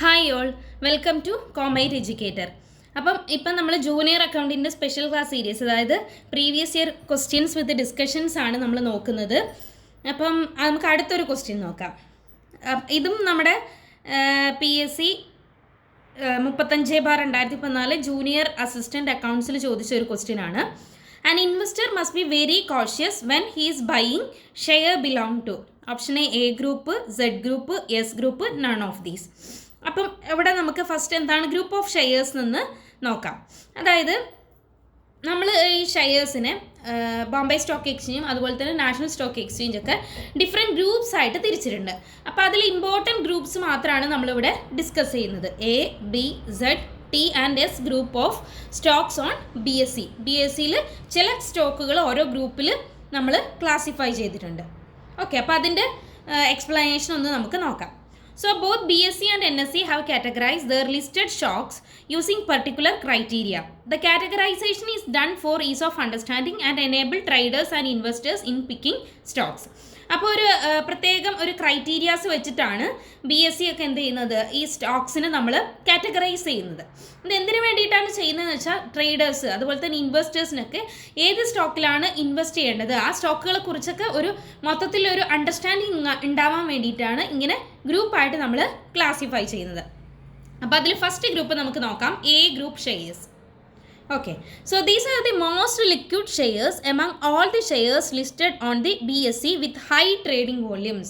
Hi all, welcome to കോമൈറ്റ് educator. ഇപ്പം നമ്മൾ ജൂനിയർ അക്കൗണ്ടിൻ്റെ സ്പെഷ്യൽ ക്ലാസ് സീരീസ്, അതായത് previous year questions with discussions ആണ് നമ്മൾ നോക്കുന്നത്. നമുക്ക് അടുത്തൊരു ക്വസ്റ്റ്യൻ നോക്കാം. ഇതും നമ്മുടെ PSC 35/2014 ജൂനിയർ അസിസ്റ്റൻറ്റ് അക്കൗണ്ട്സിൽ ചോദിച്ച ഒരു ക്വസ്റ്റ്യൻ ആണ്. An investor must be very cautious when he is buying share belong to option A group, Z group, S group, none of these. ഇവിടെ നമുക്ക് ഫസ്റ്റ് എന്താണ് ഗ്രൂപ്പ് ഓഫ് ഷെയർസ് നിന്ന് നോക്കാം. അതായത് നമ്മൾ ഈ ഷെയർസിനെ ബോംബെ സ്റ്റോക്ക് എക്സ്ചേഞ്ചും അതുപോലെ തന്നെ നാഷണൽ സ്റ്റോക്ക് എക്സ്ചേഞ്ചൊക്കെ ഡിഫറെൻറ്റ് ഗ്രൂപ്പ്സ് ആയിട്ട് തിരിച്ചിട്ടുണ്ട്. അപ്പോൾ അതിൽ ഇമ്പോർട്ടൻറ്റ് ഗ്രൂപ്പ്സ് മാത്രമാണ് നമ്മളിവിടെ ഡിസ്കസ് ചെയ്യുന്നത്. A, B, Z, T and S group of Stokes on BSE. BSEയിൽ ചില സ്റ്റോക്കുകൾ ഓരോ ഗ്രൂപ്പിൽ നമ്മൾ ക്ലാസിഫൈ ചെയ്തിട്ടുണ്ട്. ഓക്കെ, അപ്പോൾ അതിൻ്റെ എക്സ്പ്ലനേഷൻ ഒന്ന് നമുക്ക് നോക്കാം. So both BSE and NSE have categorized their listed stocks using particular criteria. The categorization is done for ease of understanding and enable traders and investors in picking stocks. അപ്പോൾ ഒരു പ്രത്യേകം ഒരു criterias വെച്ചിട്ടാണ് BSE ഒക്കെ എന്ത് ചെയ്യുന്നത്, ഈ സ്റ്റോക്സിന് നമ്മൾ കാറ്റഗറൈസ് ചെയ്യുന്നത്. ഇത് എന്തിനു വേണ്ടിയിട്ടാണ് ചെയ്യുന്നതെന്ന് വെച്ചാൽ ട്രേഡേഴ്സ് അതുപോലെ തന്നെ ഇൻവെസ്റ്റേഴ്സിനൊക്കെ ഏത് സ്റ്റോക്കിലാണ് ഇൻവെസ്റ്റ് ചെയ്യേണ്ടത്, ആ സ്റ്റോക്കുകളെ കുറിച്ചൊക്കെ ഒരു മൊത്തത്തിലൊരു അണ്ടർസ്റ്റാൻഡിങ് ഉണ്ടാവാൻ വേണ്ടിയിട്ടാണ് ഇങ്ങനെ ഗ്രൂപ്പായിട്ട് നമ്മൾ ക്ലാസിഫൈ ചെയ്യുന്നത്. അപ്പോൾ അതിൽ ഫസ്റ്റ് ഗ്രൂപ്പ് നമുക്ക് നോക്കാം, A group shares. Okay, so these are the most liquid shares among all the shares listed on the BSE with high trading volumes.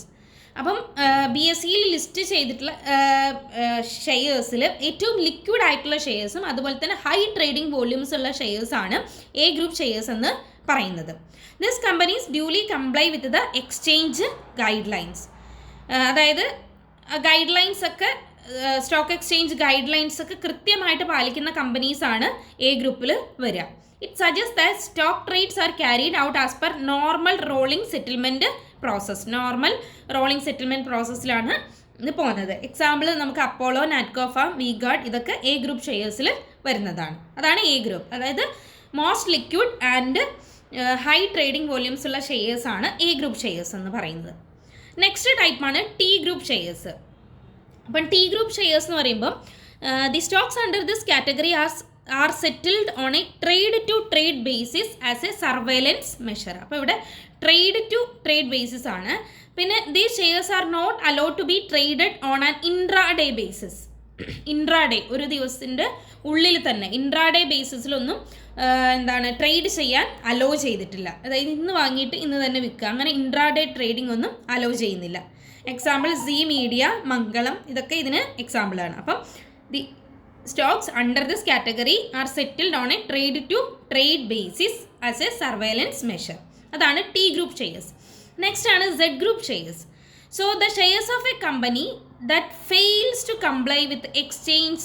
BSEയിൽ ലിസ്റ്റ് ചെയ്തിട്ടുള്ള ഷെയർസിൽ ഏറ്റവും ലിക്വിഡ് ആയിട്ടുള്ള ഷെയർസും അതുപോലെ തന്നെ ഹൈ ട്രേഡിംഗ് വോള്യൂംസ് ഉള്ള ഷെയർസാണ് A ഗ്രൂപ്പ് ഷെയർസ് എന്ന് പറയുന്നത്. This companies duly comply with the exchange guidelines. അതായത് ഗൈഡ് ലൈൻസ് ഒക്കെ സ്റ്റോക്ക് എക്സ്ചേഞ്ച് ഗൈഡ് ലൈൻസ് ഒക്കെ കൃത്യമായിട്ട് പാലിക്കുന്ന കമ്പനീസാണ് A ഗ്രൂപ്പിൽ വരിക. It suggest that stock trades are carried out as per normal rolling settlement process. Normal rolling settlement പ്രോസസ്സിലാണ് ഇത് പോകുന്നത്. എക്സാമ്പിൾ നമുക്ക് അപ്പോളോ, നാറ്റ്കോഫാം, വി-ഗാർഡ് ഇതൊക്കെ A ഗ്രൂപ്പ് ഷെയർസിൽ വരുന്നതാണ്. അതാണ് A ഗ്രൂപ്പ്. അതായത് most liquid and high trading volumes ഉള്ള ഷെയർസാണ് A ഗ്രൂപ്പ് ഷെയർസ് എന്ന് പറയുന്നത്. നെക്സ്റ്റ് ടൈപ്പാണ് T group shares. T group shares എന്ന് പറയുമ്പോൾ the stocks under this category are settled on a trade to trade basis as a surveillance measure. അപ്പോൾ ഇവിടെ trade to trade basis ആണ്. പിന്നെ these shares are not allowed to be traded on an intraday basis. Intraday ഒരു ദിവസത്തിൻ്റെ ഉള്ളിൽ തന്നെ intraday ബേസിസിലൊന്നും trade ചെയ്യാൻ അലോ ചെയ്തിട്ടില്ല. അതായത് ഇന്ന് വാങ്ങിയിട്ട് ഇന്ന് തന്നെ വിൽക്കുക, അങ്ങനെ ഇൻട്രാഡേ ട്രേഡിംഗ് ഒന്നും അലോ ചെയ്യുന്നില്ല. എക്സാമ്പിൾ സീ മീഡിയ, മംഗളം ഇതൊക്കെ ഇതിന് എക്സാമ്പിളാണ്. The stocks under this category are settled on a trade to trade basis as a surveillance measure. അതാണ് T ഗ്രൂപ്പ് ഷെയർസ്. നെക്സ്റ്റ് ആണ് Z group shares. So the shares of a company that fails to comply with exchange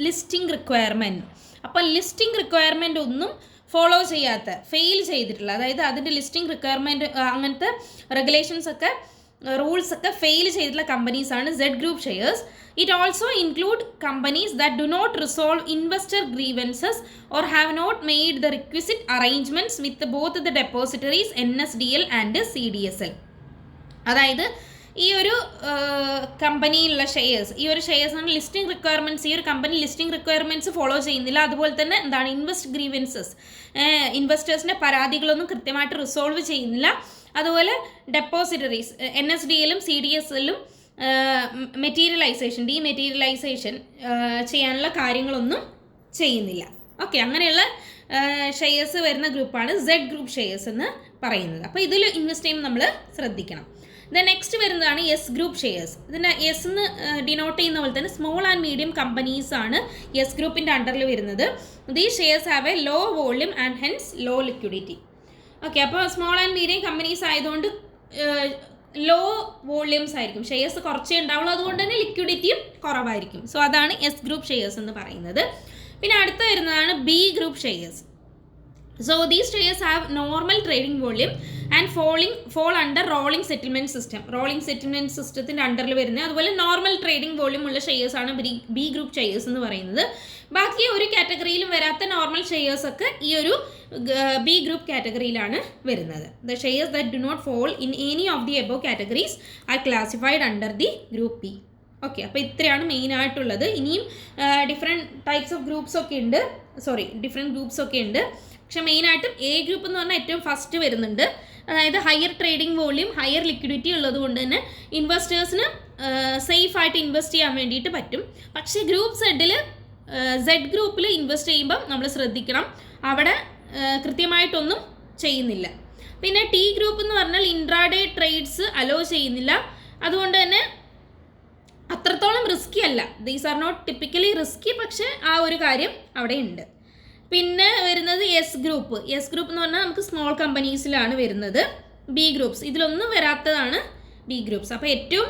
listing requirement. അപ്പോൾ listing requirement ഒന്നും follow ചെയ്യാത്ത, fail ചെയ്തിട്ടുള്ള, അതായത് അതിൻ്റെ listing requirement അങ്ങനത്തെ regulations ഒക്കെ റൂൾസ് ഒക്കെ ഫെയിൽ ചെയ്തിട്ടുള്ള കമ്പനീസാണ് Z group shares. It also include companies that do not resolve investor grievances or have not made the requisite arrangements with both the depositories NSDL and CDSL. അതായത് ഈ ഒരു കമ്പനിയിലുള്ള shares, ഈ ഒരു ഷെയർസാണ് listing requirements, ഈ ഒരു company listing requirements follow ചെയ്യുന്നില്ല. അതുപോലെ തന്നെ ഇൻവെസ്റ്റ് ഗ്രീവൻസസ്, ഇൻവെസ്റ്റേഴ്സിൻ്റെ പരാതികളൊന്നും കൃത്യമായിട്ട് റിസോൾവ് ചെയ്യുന്നില്ല. അതുപോലെ ഡെപ്പോസിറ്ററീസ് NSDL ഉം CDSL ഉം ഡീമെറ്റീരിയലൈസേഷൻ ചെയ്യാനുള്ള കാര്യങ്ങളൊന്നും ചെയ്യുന്നില്ല. ഓക്കെ, അങ്ങനെയുള്ള ഷെയർസ് വരുന്ന ഗ്രൂപ്പാണ് Z ഗ്രൂപ്പ് ഷെയർസ് എന്ന് പറയുന്നത്. അപ്പോൾ ഇതിൽ ഇൻവെസ്റ്റ് ചെയ്യുമ്പോൾ നമ്മൾ ശ്രദ്ധിക്കണം. നെക്സ്റ്റ് വരുന്നതാണ് S ഗ്രൂപ്പ് ഷെയർസ്. ഇതിൻ്റെ S എന്ന് ഡിനോട്ട് ചെയ്യുന്ന പോലെ തന്നെ സ്മോൾ ആൻഡ് മീഡിയം കമ്പനീസ് ആണ് S ഗ്രൂപ്പിൻ്റെ അണ്ടറിൽ വരുന്നത്. These shares have a low volume and hence low liquidity. Okay, അപ്പോൾ സ്മോൾ ആൻഡ് മീഡിയം കമ്പനീസ് ആയതുകൊണ്ട് ലോ വോള്യൂംസ് ആയിരിക്കും, ഷെയർസ് കുറച്ചേ ഉണ്ടാവുള്ളൂ, അതുകൊണ്ട് തന്നെ ലിക്വിഡിറ്റിയും കുറവായിരിക്കും. സോ അതാണ് S ഗ്രൂപ്പ് ഷെയർസ് എന്ന് പറയുന്നത്. പിന്നെ അടുത്ത് വരുന്നതാണ് B group shares. So these shares have normal trading volume and fall under rolling settlement system. Rolling settlement systemത്തിൻ്റെ അണ്ടറിൽ വരുന്നത്, അതുപോലെ നോർമൽ ട്രേഡിംഗ് വോള്യൂം ഉള്ള ഷെയർസാണ് B ഗ്രൂപ്പ് ഷെയർസ് എന്ന് പറയുന്നത്. ബാക്കി ഒരു കാറ്റഗറിയിലും വരാത്ത നോർമൽ ഷെയർസ് ഒക്കെ ഈ ഒരു B ഗ്രൂപ്പ് കാറ്റഗറിയിലാണ് വരുന്നത്. The shares that do not fall in any of the above categories are classified under the group B. Okay, അപ്പോൾ ഇത്രയാണ് മെയിനായിട്ടുള്ളത്. ഇനിയും ഡിഫറെൻറ്റ് ടൈപ്സ് ഓഫ് ഗ്രൂപ്പ്സ് ഒക്കെ ഉണ്ട്, ഡിഫറെൻറ്റ് ഗ്രൂപ്പ്സ് ഒക്കെ ഉണ്ട്. പക്ഷേ മെയിനായിട്ടും എ ഗ്രൂപ്പ് എന്ന് പറഞ്ഞാൽ ഏറ്റവും ഫസ്റ്റ് വരുന്നുണ്ട്. അതായത് higher trading volume, higher liquidity ഉള്ളത് കൊണ്ട് തന്നെ ഇൻവെസ്റ്റേഴ്സിന് സേഫായിട്ട് ഇൻവെസ്റ്റ് ചെയ്യാൻ വേണ്ടിയിട്ട് പറ്റും. പക്ഷേ ഗ്രൂപ്പ് സെഡ് ഗ്രൂപ്പിൽ ഇൻവെസ്റ്റ് ചെയ്യുമ്പം നമ്മൾ ശ്രദ്ധിക്കണം, അവിടെ കൃത്യമായിട്ടൊന്നും ചെയ്യുന്നില്ല. പിന്നെ ടി ഗ്രൂപ്പ് എന്ന് പറഞ്ഞാൽ ഇൻട്രാഡേ ട്രേഡ്സ് അലോ ചെയ്യുന്നില്ല, അതുകൊണ്ട് തന്നെ അത്രത്തോളം റിസ്കി അല്ല. These are not typically risky, പക്ഷേ ആ ഒരു കാര്യം അവിടെ ഉണ്ട്. പിന്നെ വരുന്നത് എസ് ഗ്രൂപ്പ് എന്ന് പറഞ്ഞാൽ നമുക്ക് സ്മോൾ കമ്പനീസിലാണ് വരുന്നത്. ബി ഗ്രൂപ്പ്സ് ഇതിലൊന്നും വരാത്തതാണ് ബി ഗ്രൂപ്പ്സ്. അപ്പോൾ ഏറ്റവും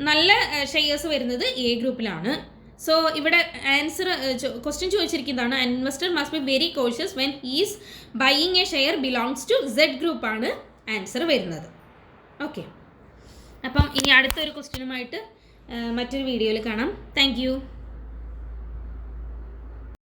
നല്ല ഷെയർസ് വരുന്നത് എ ഗ്രൂപ്പിലാണ്. സോ ഇവിടെ ആൻസർ ക്വസ്റ്റ്യൻ ചോദിച്ചിരിക്കുന്നതാണ്, investor must be very cautious when he's buying a share belongs to Z ഗ്രൂപ്പാണ് ആൻസർ വരുന്നത്. ഓക്കെ, അപ്പം ഇനി അടുത്തൊരു ക്വസ്റ്റ്യനുമായിട്ട് മറ്റൊരു വീഡിയോയിൽ കാണാം. താങ്ക്